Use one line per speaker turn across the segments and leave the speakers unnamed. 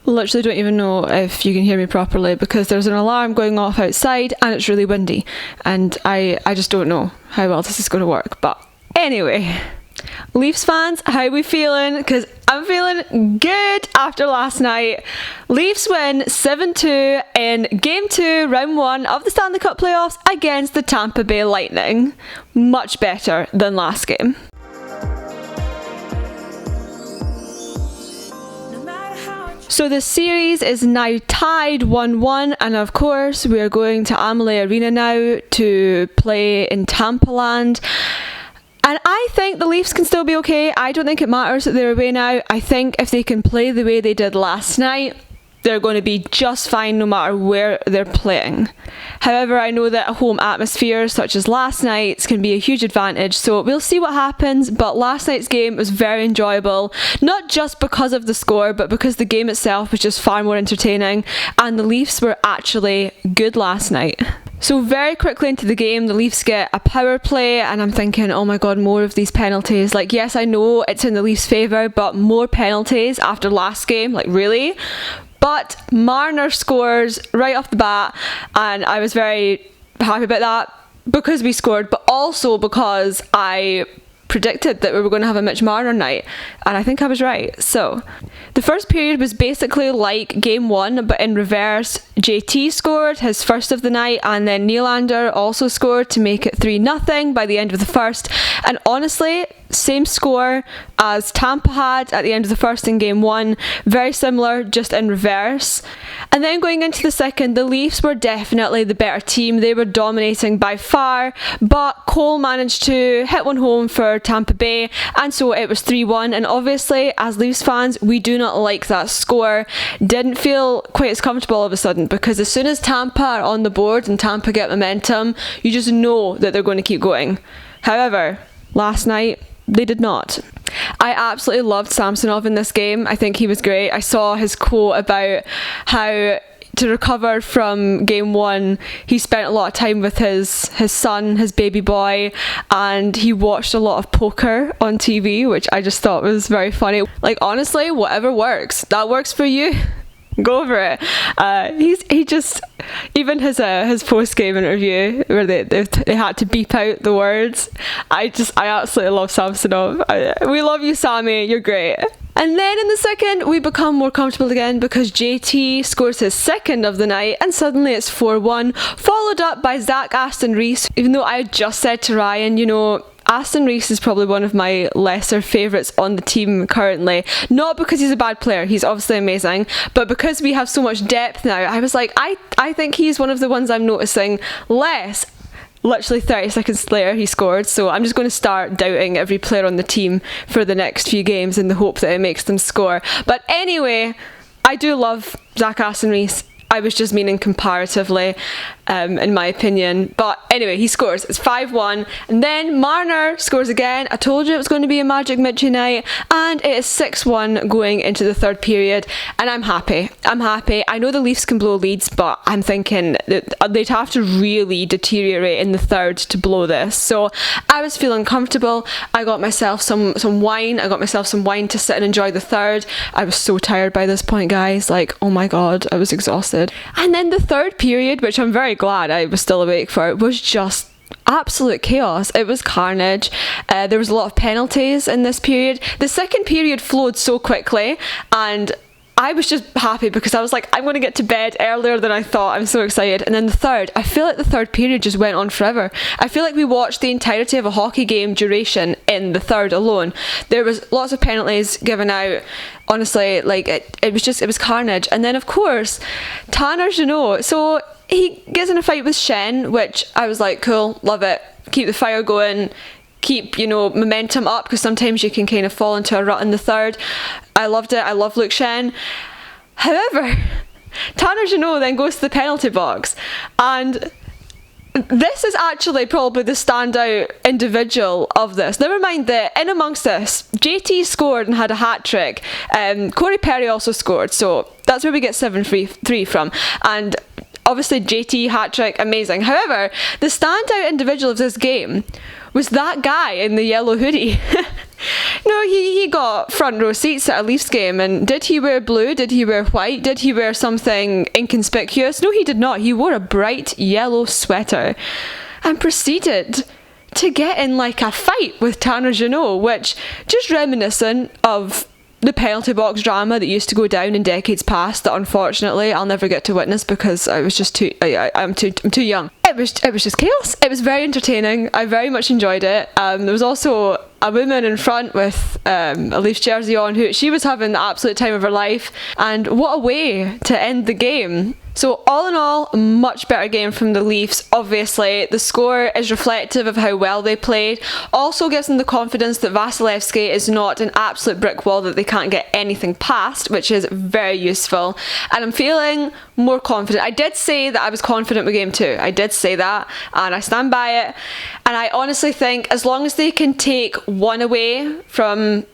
Literally don't even know if you can hear me properly because there's an alarm going off outside and it's really windy, and I just don't know how well this is going to work. But anyway, Leafs fans, how are we feeling? Because I'm feeling good after last night. Leafs win 7-2 in Game 2, Round 1 of the Stanley Cup playoffs against the Tampa Bay Lightning. Much better than last game. So the series is now tied 1-1, and of course we are going to Amalie Arena now to play in Tampa Land. And I think the Leafs can still be okay. I don't think it matters that they're away now. I think if they can play the way they did last night, they're going to be just fine no matter where they're playing. However, I know that a home atmosphere such as last night's can be a huge advantage, so we'll see what happens. But last night's game was very enjoyable, not just because of the score, but because the game itself was just far more entertaining, and the Leafs were actually good last night. So very quickly into the game, the Leafs get a power play, and I'm thinking, oh my god, more of these penalties. Like, yes, I know it's in the Leafs' favour, but more penalties after last game, like really? But Marner scores right off the bat, and I was very happy about that because we scored, but also because I predicted that we were going to have a Mitch Marner night, and I think I was right. So the first period was basically like Game 1, but in reverse. JT scored his first of the night, and then Nylander also scored to make it 3-0 by the end of the first. And honestly, same score as Tampa had at the end of the first in Game 1, very similar, just in reverse. And then going into the second, the Leafs were definitely the better team. They were dominating by far, but Cole managed to hit one home for Tampa Bay, and so it was 3-1. And obviously, as Leafs fans, we do not like that score. Didn't feel quite as comfortable all of a sudden, because as soon as Tampa are on the board and Tampa get momentum, you just know that they're going to keep going. However, last night, they did not. I absolutely loved Samsonov in this game. I think he was great. I saw his quote about how to recover from Game 1, he spent a lot of time with his son, his baby boy, and he watched a lot of poker on TV, which I just thought was very funny. Like, honestly, whatever works. That works for you. Go for it. He just, even his post-game interview where they had to beep out the words, I absolutely love Samsonov. We love you, Sammy, you're great. And then in the second, we become more comfortable again because JT scores his second of the night, and suddenly it's 4-1, followed up by Zach Aston Reese. Even though I had just said to Ryan, you know, Aston Reese is probably one of my lesser favourites on the team currently. Not because he's a bad player, he's obviously amazing, but because we have so much depth now, I was like, I think he's one of the ones I'm noticing less. Literally 30 seconds later he scored, so I'm just going to start doubting every player on the team for the next few games in the hope that it makes them score. But anyway, I do love Zach Aston Reese. I was just meaning comparatively, in my opinion. But anyway, he scores. It's 5-1. And then Marner scores again. I told you it was going to be a Magic Mitchie night. And it is 6-1 going into the third period. And I'm happy. I know the Leafs can blow leads, but I'm thinking that they'd have to really deteriorate in the third to blow this. So I was feeling comfortable. I got myself some wine. I got myself some wine to sit and enjoy the third. I was so tired by this point, guys. Like, oh my god, I was exhausted. And then the third period, which I'm very glad I was still awake for, was just absolute chaos. It was carnage. There was a lot of penalties in this period. The second period flowed so quickly, and I was just happy because I was like, I'm going to get to bed earlier than I thought. I'm so excited. And then the third, I feel like the third period just went on forever. I feel like we watched the entirety of a hockey game duration in the third alone. There was lots of penalties given out. Honestly, like it was carnage. And then of course, Tanner Jeannot. So he gets in a fight with Shen, which I was like, cool, love it. Keep the fire going. Keep, momentum up, because sometimes you can kind of fall into a rut in the third. I loved it. I love Luke Shen. However, Tanner Jeannot then goes to the penalty box, and this is actually probably the standout individual of this. Never mind that in amongst this, JT scored and had a hat trick. Corey Perry also scored, so that's where we get 7-3 from. And obviously JT hat trick, amazing. However, the standout individual of this game was that guy in the yellow hoodie. No, he got front row seats at a Leafs game, and did he wear blue? Did he wear white? Did he wear something inconspicuous? No, he did not. He wore a bright yellow sweater and proceeded to get in like a fight with Tanner Jeannot, which, just reminiscent of the penalty box drama that used to go down in decades past that unfortunately I'll never get to witness because I was just I'm too young. It was just chaos. It was very entertaining. I very much enjoyed it. There was also a woman in front with a Leafs jersey on who she was having the absolute time of her life, and what a way to end the game. So all in all, a much better game from the Leafs. Obviously, the score is reflective of how well they played. Also gives them the confidence that Vasilevsky is not an absolute brick wall that they can't get anything past, which is very useful. And I'm feeling more confident. I did say that I was confident with game 2. I did say that, and I stand by it. And I honestly think as long as they can take one away from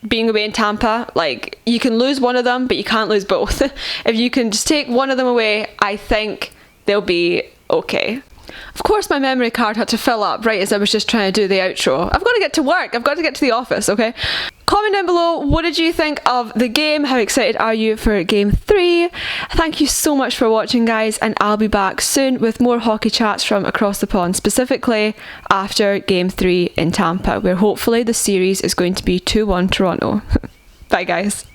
being away in Tampa, like, you can lose one of them but you can't lose both. If you can just take one of them away, I think they'll be okay. Of course my memory card had to fill up right as I was just trying to do the outro. I've got to get to work, I've got to get to the office, okay? Comment down below, what did you think of the game? How excited are you for game 3? Thank you so much for watching, guys, and I'll be back soon with more hockey chats from across the pond, specifically after game 3 in Tampa, where hopefully the series is going to be 2-1 Toronto. Bye, guys.